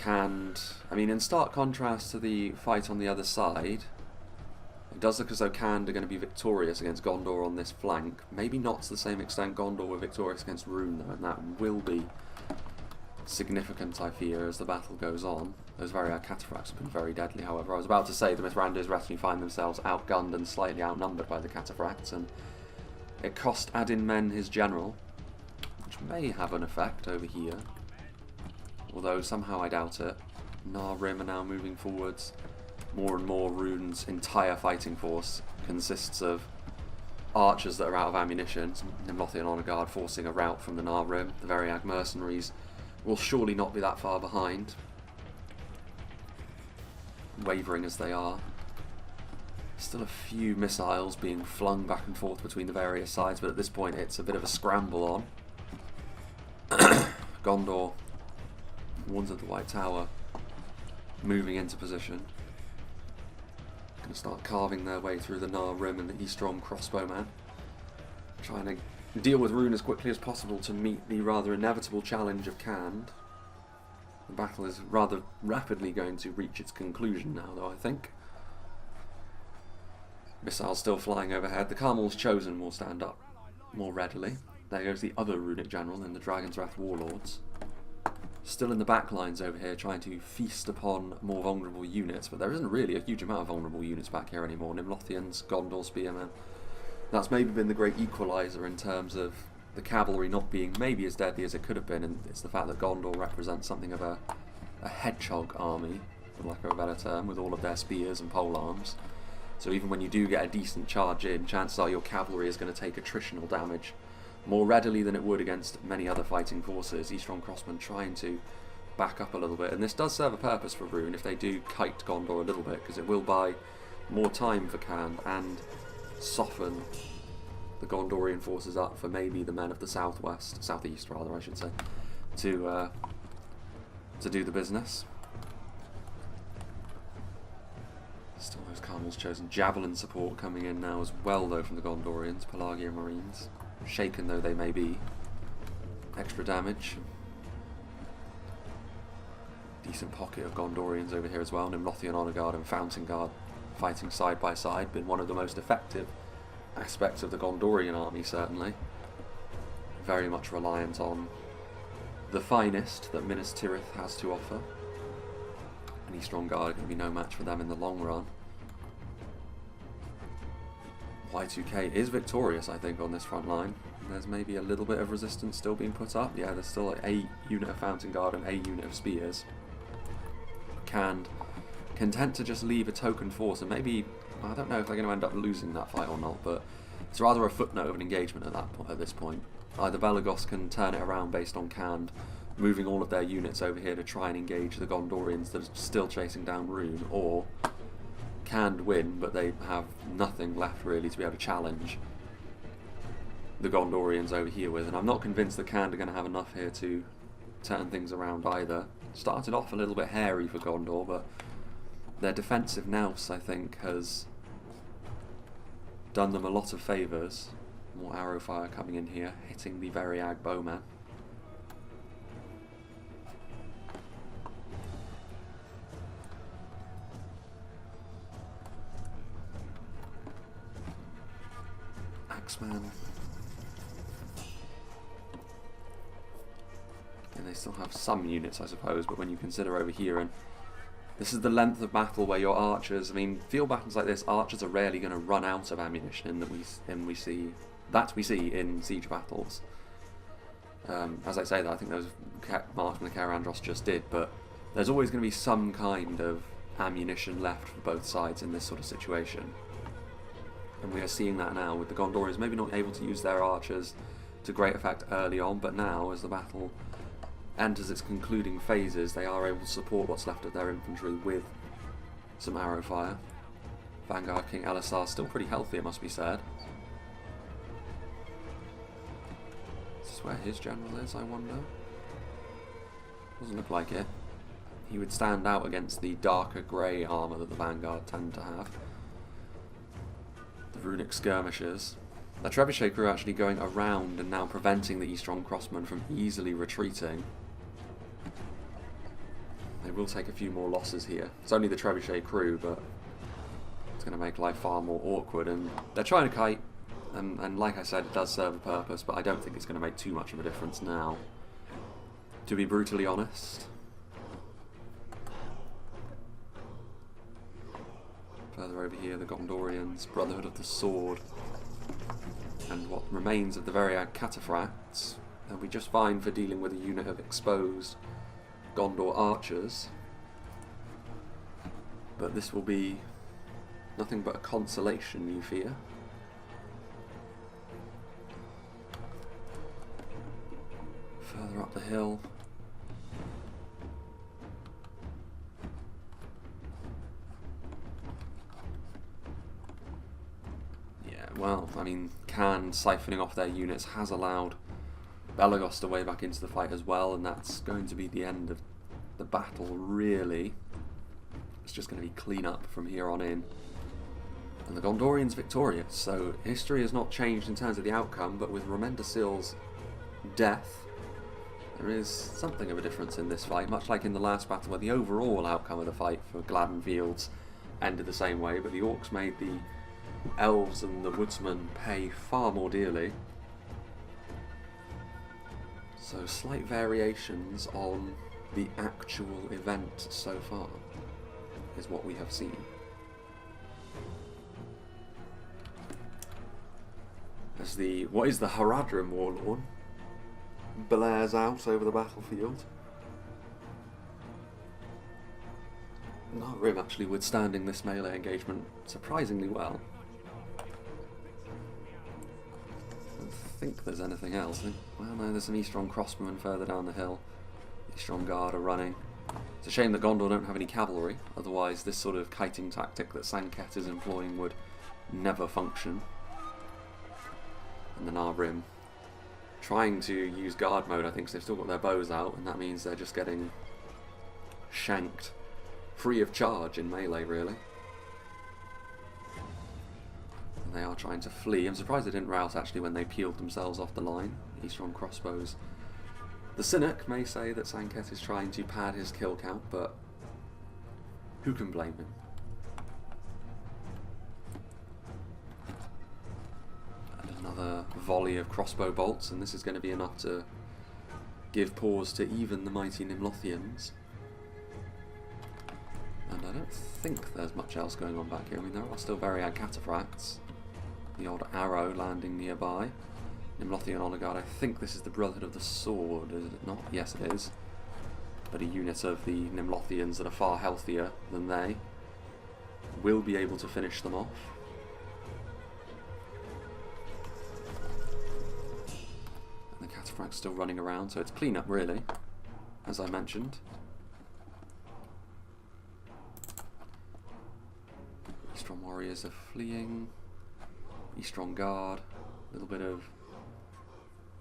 I mean, in stark contrast to the fight on the other side, it does look as though Khand are going to be victorious against Gondor on this flank. Maybe not to the same extent Gondor were victorious against Rhun, though, and that will be significant, I fear, as the battle goes on. Those Variag Cataphracts have been very deadly, however. I was about to say the Mithrandir's retinue find themselves outgunned and slightly outnumbered by the Cataphracts, and it cost Adin Men his general, which may have an effect over here. Although somehow I doubt it. Nar-Rim are now moving forwards. More and more Rhun's entire fighting force consists of archers that are out of ammunition. Nimlothian Honor Guard forcing a rout from the Nar-Rim. The Variag mercenaries will surely not be that far behind, wavering as they are. Still a few missiles being flung back and forth between the various sides, but at this point it's a bit of a scramble on. Gondor, Wands of the White Tower, moving into position. Going to start carving their way through the Nar-Rim and the Eastron crossbowman, trying to deal with Rhun as quickly as possible to meet the rather inevitable challenge of Khand. The battle is rather rapidly going to reach its conclusion now, though, I think. Missiles still flying overhead. The Carmel's Chosen will stand up more readily. There goes the other runic general in the Dragon's Wrath Warlords. Still in the back lines over here, trying to feast upon more vulnerable units, but there isn't really a huge amount of vulnerable units back here anymore. Nimlothians, Gondor Spearmen. That's maybe been the great equaliser in terms of the cavalry not being maybe as deadly as it could have been, and it's the fact that Gondor represents something of a hedgehog army, for lack of a better term, with all of their spears and polearms. So even when you do get a decent charge in, chances are your cavalry is going to take attritional damage more readily than it would against many other fighting forces. Eastron Crossmen trying to back up a little bit, and this does serve a purpose for Rhun if they do kite Gondor a little bit, because it will buy more time for Khand and soften the Gondorian forces up for maybe the men of the southeast rather, I should say, to do the business. Still those Cardinals chosen. Javelin support coming in now as well, though, from the Gondorians. Pelagia Marines, shaken though they may be. Extra damage. Decent pocket of Gondorians over here as well. Nimlothian Honor Guard and Fountain Guard fighting side by side. Been one of the most effective aspects of the Gondorian army, certainly. Very much reliant on the finest that Minas Tirith has to offer. And Eastron Guard are going to be no match for them in the long run. Y2K is victorious, I think, on this front line. There's maybe a little bit of resistance still being put up. Yeah, there's still a unit of Fountain Guard and a unit of Spears. Khand content to just leave a token force, and maybe, I don't know if they're going to end up losing that fight or not, but it's rather a footnote of an engagement at this point. Either Belagos can turn it around based on Khand moving all of their units over here to try and engage the Gondorians that are still chasing down Rhun, or Khand win, but they have nothing left really to be able to challenge the Gondorians over here with. And I'm not convinced that Khand are going to have enough here to turn things around either. Started off a little bit hairy for Gondor, but their defensive nous, I think, has done them a lot of favours. More arrow fire coming in here, hitting the Veriag bowman. Axeman. And they still have some units, I suppose, but when you consider over here, and this is the length of battle where your archers, I mean, field battles like this, archers are rarely going to run out of ammunition that we see in siege battles. As I say that, I think those marksmen the Karandros just did, but there's always going to be some kind of ammunition left for both sides in this sort of situation. And we are seeing that now with the Gondorians maybe not able to use their archers to great effect early on, but now as the battle enters its concluding phases, they are able to support what's left of their infantry with some arrow fire. Vanguard King Elisar still pretty healthy, it must be said. Is this where his general is, I wonder? Doesn't look like it. He would stand out against the darker grey armour that the Vanguard tend to have. The runic skirmishers. The trebuchet crew actually going around and now preventing the Eastron Crossmen from easily retreating. They will take a few more losses here. It's only the trebuchet crew, but it's going to make life far more awkward. And they're trying to kite, and like I said, it does serve a purpose, but I don't think it's going to make too much of a difference now, to be brutally honest. Further over here, the Gondorians, Brotherhood of the Sword, and what remains of the Veriag Cataphracts. They'll be just fine for dealing with a unit of exposed Gondor archers, but this will be nothing but a consolation, you fear. Further up the hill, well, I mean, Khand siphoning off their units has allowed Belagos to way back into the fight as well, and that's going to be the end of the battle, really. It's just going to be clean up from here on in. And the Gondorians victorious, so history has not changed in terms of the outcome, but with Romendasil's death, there is something of a difference in this fight, much like in the last battle where the overall outcome of the fight for Gladden Fields ended the same way, but the Orcs made the Elves and the Woodsmen pay far more dearly. So slight variations on the actual event so far is what we have seen. As what is the Haradrim Warlord blares out over the battlefield. Nargrim actually withstanding this melee engagement surprisingly well. don't think there's anything else. Well, no, there's some Eastron crossbowmen further down the hill. Eastron Guard are running. It's a shame that Gondor don't have any cavalry, otherwise this sort of kiting tactic that Sanket is employing would never function. And the Narrim trying to use guard mode, I think, because they've still got their bows out, and that means they're just getting shanked free of charge in melee, really. And they are trying to flee. I'm surprised they didn't rout actually when they peeled themselves off the line. Eastron crossbows. The cynic may say that Sanket is trying to pad his kill count, but who can blame him? And another volley of crossbow bolts, and this is going to be enough to give pause to even the mighty Nimlothians. And I don't think there's much else going on back here. I mean, there are still Variag cataphracts. The odd arrow landing nearby. Nimlothian Honor Guard, I think this is the Brotherhood of the Sword, is it not? Yes, it is. But a unit of the Nimlothians that are far healthier than they will be able to finish them off. And the cataphracts still running around, so it's clean up really, as I mentioned. Eastron warriors are fleeing. Eastron Guard, a little bit of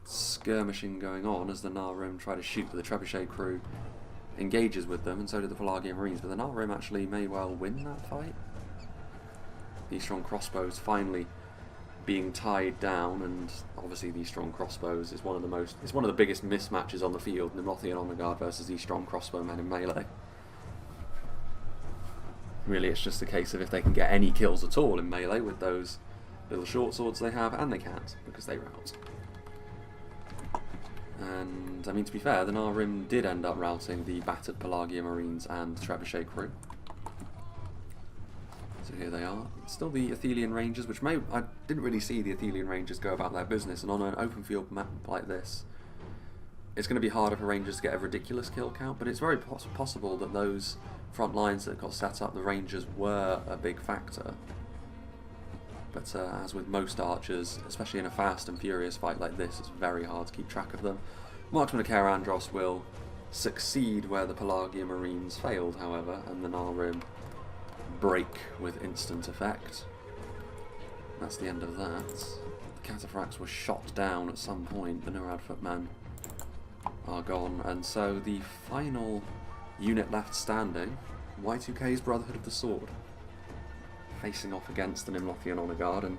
skirmishing going on as the Narrim try to shoot, but the Trebuchet crew engages with them, and so do the Pelargian Marines, but the Narrim actually may well win that fight. The Eastron crossbows finally being tied down, and obviously the Eastron crossbows is one of the biggest mismatches on the field. Nimlothian Honor Guard versus Eastron crossbowmen in melee. Really, it's just a case of if they can get any kills at all in melee with those little short swords they have, and they can't because they rout. And I mean, to be fair, the Narrim did end up routing the battered Pelargian Marines and Trebuchet crew. So here they are. Still the Athelian Rangers, which I didn't really see the Athelian Rangers go about their business, and on an open field map like this, it's going to be harder for Rangers to get a ridiculous kill count, but it's very possible that those front lines that got set up, the Rangers were a big factor. But as with most archers, especially in a fast and furious fight like this, it's very hard to keep track of them. Marksman of Caer Andros will succeed where the Pelargian Marines failed, however, and the Narrim break with instant effect. That's the end of that. The cataphracts were shot down at some point, the Nurad footmen are gone, and so the final unit left standing, Y2K's Brotherhood of the Sword, facing off against the Nimlothian Honor Guard, and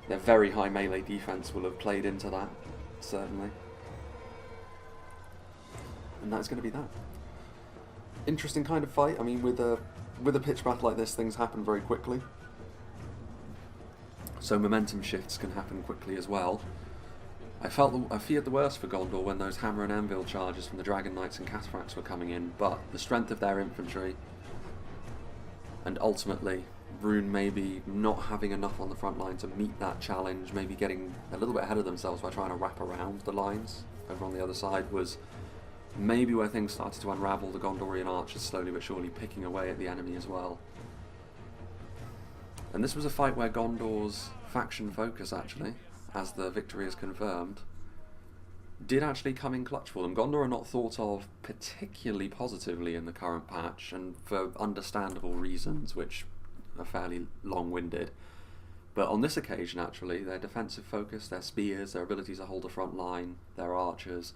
their very high melee defense will have played into that, certainly. And that's going to be that. Interesting kind of fight. I mean, with a pitch battle like this, things happen very quickly. So momentum shifts can happen quickly as well. I feared the worst for Gondor when those hammer and anvil charges from the Dragon Knights and cataphracts were coming in, but the strength of their infantry, and ultimately Rhun maybe not having enough on the front line to meet that challenge, maybe getting a little bit ahead of themselves by trying to wrap around the lines over on the other side, was maybe where things started to unravel. The Gondorian archers slowly but surely picking away at the enemy as well. And this was a fight where Gondor's faction focus, actually, as the victory is confirmed, did actually come in clutch for them. Gondor are not thought of particularly positively in the current patch, and for understandable reasons, which are fairly long-winded. But on this occasion, actually, their defensive focus, their spears, their ability to hold a front line, their archers,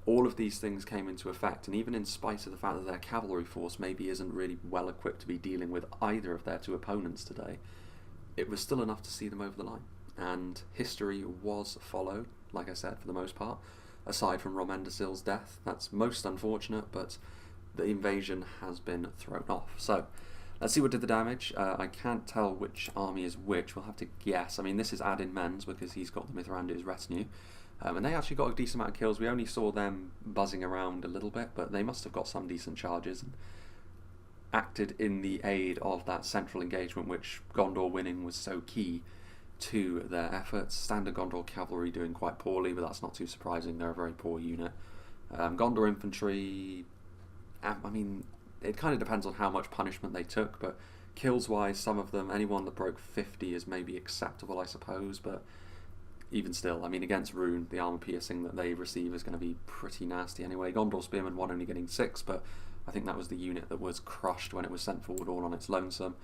all of these things came into effect, and even in spite of the fact that their cavalry force maybe isn't really well equipped to be dealing with either of their two opponents today, it was still enough to see them over the line. And history was followed, like I said, for the most part, aside from Romendasil's death. That's most unfortunate, but the invasion has been thrown off. So, let's see what did the damage. I can't tell which army is which. We'll have to guess. I mean, this is Adin Men's because he's got the Mithrandir's retinue. And they actually got a decent amount of kills. We only saw them buzzing around a little bit, but they must have got some decent charges and acted in the aid of that central engagement, which Gondor winning was so key to their efforts. Standard Gondor cavalry doing quite poorly, but that's not too surprising. They're a very poor unit. Gondor infantry, I mean, it kind of depends on how much punishment they took, but kills wise, some of them, anyone that broke 50 is maybe acceptable, I suppose, but even still, I mean, against Rhun, the armor piercing that they receive is going to be pretty nasty anyway. Gondor Spearman 1 only getting 6, but I think that was the unit that was crushed when it was sent forward all on its lonesome.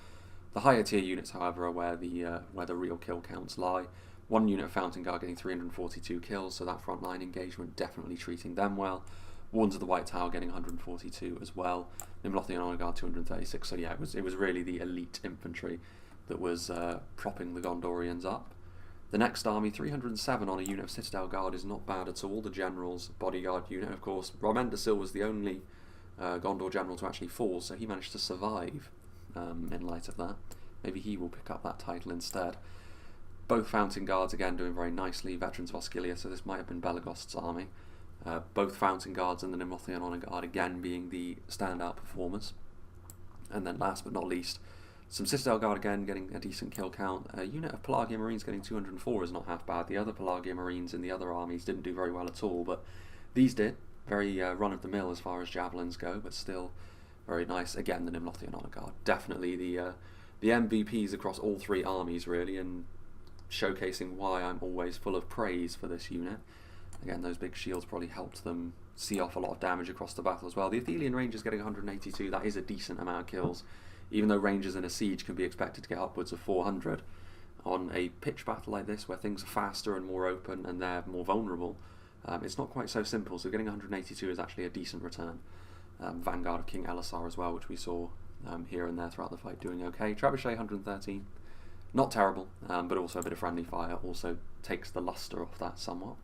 The higher tier units, however, are where the real kill counts lie. One unit of Fountain Guard getting 342 kills, so that frontline engagement definitely treating them well. Wardens of the White Tower getting 142 as well. Nimlothian Honor Guard 236, so yeah, it was really the elite infantry that was propping the Gondorians up. The next army, 307 on a unit of Citadel Guard, is not bad at all. The General's bodyguard unit, of course. Romendasil was the only Gondor general to actually fall, so he managed to survive in light of that. Maybe he will pick up that title instead. Both Fountain Guards, again, doing very nicely. Veterans of Osculia, so this might have been Belagost's army. Both Fountain Guards and the Nimlothian Honor Guard, again, being the standout performers. And then last but not least, some Citadel Guard again getting a decent kill count. A unit of Pelagia Marines getting 204 is not half bad. The other Pelagia Marines in the other armies didn't do very well at all, but these did. Very run-of-the-mill as far as javelins go, but still very nice. Again, the Nimlothian Honor Guard. Definitely the MVPs across all three armies, really, and showcasing why I'm always full of praise for this unit. Again, those big shields probably helped them see off a lot of damage across the battle as well. The Athelian Rangers getting 182, that is a decent amount of kills. Even though Rangers in a siege can be expected to get upwards of 400, on a pitch battle like this, where things are faster and more open and they're more vulnerable, it's not quite so simple, so getting 182 is actually a decent return. Vanguard of King Elisar as well, which we saw here and there throughout the fight, doing okay. Trebuchet 113, not terrible, but also a bit of friendly fire, also takes the luster off that somewhat.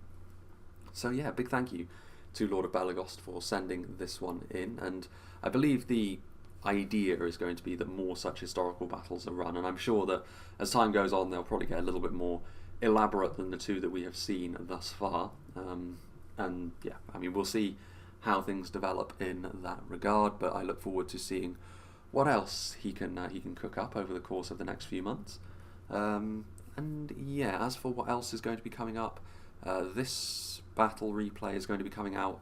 So yeah, big thank you to Lord of Belagost for sending this one in, and I believe the idea is going to be that more such historical battles are run, and I'm sure that as time goes on they'll probably get a little bit more elaborate than the two that we have seen thus far, and yeah, I mean, we'll see how things develop in that regard, but I look forward to seeing what else he can cook up over the course of the next few months. And yeah, as for what else is going to be coming up, this battle replay is going to be coming out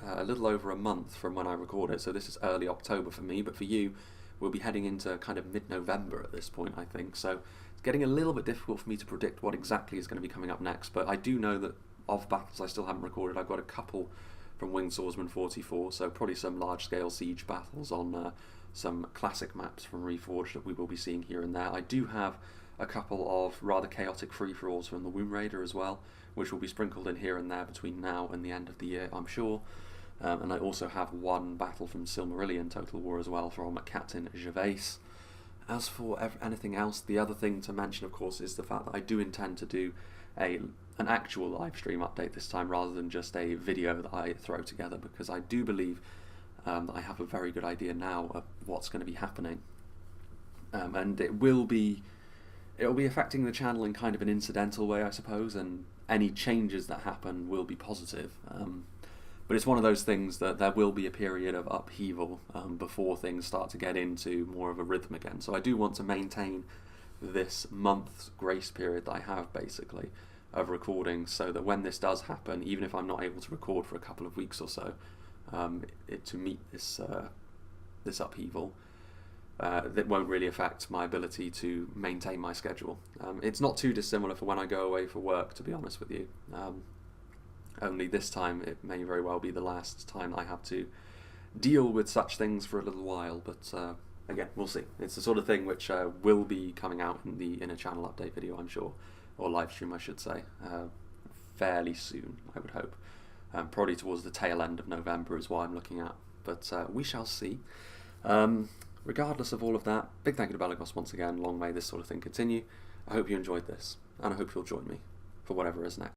a little over a month from when I record it, so this is early October for me, but for you we'll be heading into kind of mid-November at this point, I think, so it's getting a little bit difficult for me to predict what exactly is going to be coming up next, but I do know that of battles I still haven't recorded, I've got a couple from Winged Swordsman 44, so probably some large-scale siege battles on some classic maps from Reforged that we will be seeing here and there. I do have a couple of rather chaotic free-for-alls from the Womb Raider as well, which will be sprinkled in here and there between now and the end of the year, I'm sure. And I also have one battle from Silmarillion Total War as well from Captain Gervais. As for anything else, the other thing to mention, of course, is the fact that I do intend to do an actual live stream update this time rather than just a video that I throw together, because I do believe that I have a very good idea now of what's going to be happening. And it'll be affecting the channel in kind of an incidental way, I suppose, and any changes that happen will be positive. But it's one of those things that there will be a period of upheaval before things start to get into more of a rhythm again. So I do want to maintain this month's grace period that I have, basically, of recording, so that when this does happen, even if I'm not able to record for a couple of weeks or so, to meet this upheaval, that won't really affect my ability to maintain my schedule. It's not too dissimilar for when I go away for work, to be honest with you. Only this time it may very well be the last time I have to deal with such things for a little while, but again, we'll see. It's the sort of thing which will be coming out in a channel update video, I'm sure, or live stream I should say, fairly soon, I would hope. Probably towards the tail end of November is what I'm looking at, but we shall see. Regardless of all of that, big thank you to Belagos once again. Long may this sort of thing continue. I hope you enjoyed this, and I hope you'll join me for whatever is next.